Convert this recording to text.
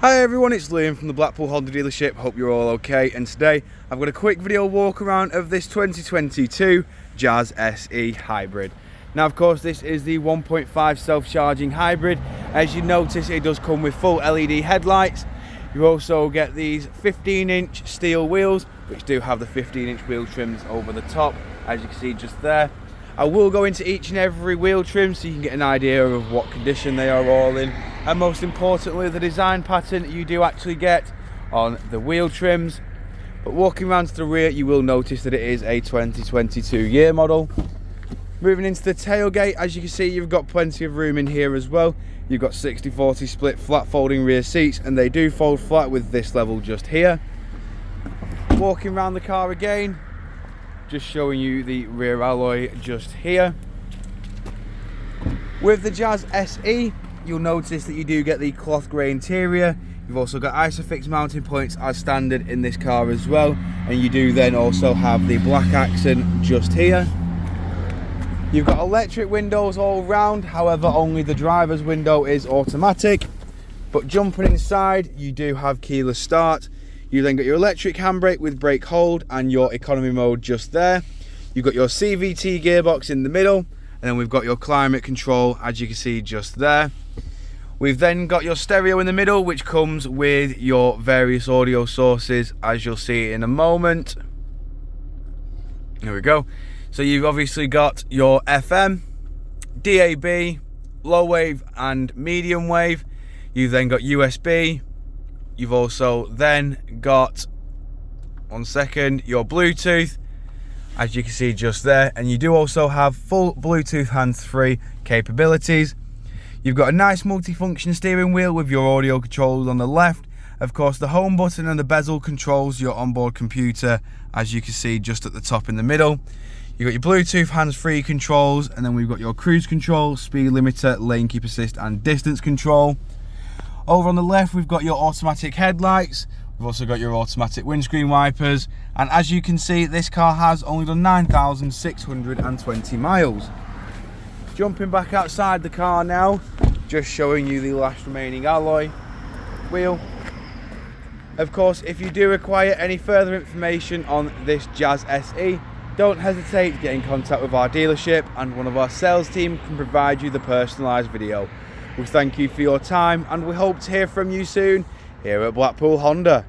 Hi everyone, it's Liam from the Blackpool Honda dealership. Hope you're all okay, and today I've got a quick video walk around of this 2022 Jazz SE Hybrid. Now of course this is the 1.5 self-charging hybrid. As you notice, it does come with full LED headlights. You also get these 15-inch steel wheels, which do have the 15-inch wheel trims over the top, as you can see just there. I will go into each and every wheel trim so you can get an idea of what condition they are all in, and most importantly the design pattern you do actually get on the wheel trims. But walking around to the rear, you will notice that it is a 2022 year model. Moving into the tailgate, as you can see, you've got plenty of room in here as well. You've got 60/40 split flat folding rear seats, and they do fold flat with this level just here. Walking around the car again, just showing you the rear alloy just here. With the Jazz SE, you'll notice that you do get the cloth grey interior. You've also got Isofix mounting points as standard in this car as well, and you do then also have the black accent just here. You've got electric windows all round, however only the driver's window is automatic. But jumping inside, you do have keyless start. You then got your electric handbrake with brake hold and your economy mode just there. You've got your CVT gearbox in the middle, and then we've got your climate control, as you can see just there. We've then got your stereo in the middle, which comes with your various audio sources, as you'll see in a moment. There we go. So you've obviously got your FM, DAB, low wave and medium wave. You've then got USB. You've also then got, one second, your Bluetooth, as you can see just there, and you do also have full Bluetooth hands-free capabilities. You've got a nice multifunction steering wheel with your audio controls on the left. Of course, the home button and the bezel controls your onboard computer, as you can see just at the top in the middle. You've got your Bluetooth hands-free controls, and then we've got your cruise control, speed limiter, lane keep assist and distance control. Over on the left, we've got your automatic headlights. We've also got your automatic windscreen wipers. And as you can see, this car has only done 9,620 miles. Jumping back outside the car now, just showing you the last remaining alloy wheel. Of course, if you do require any further information on this Jazz SE, don't hesitate to get in contact with our dealership, and one of our sales team can provide you the personalised video. We thank you for your time, and we hope to hear from you soon here at Blackpool Honda.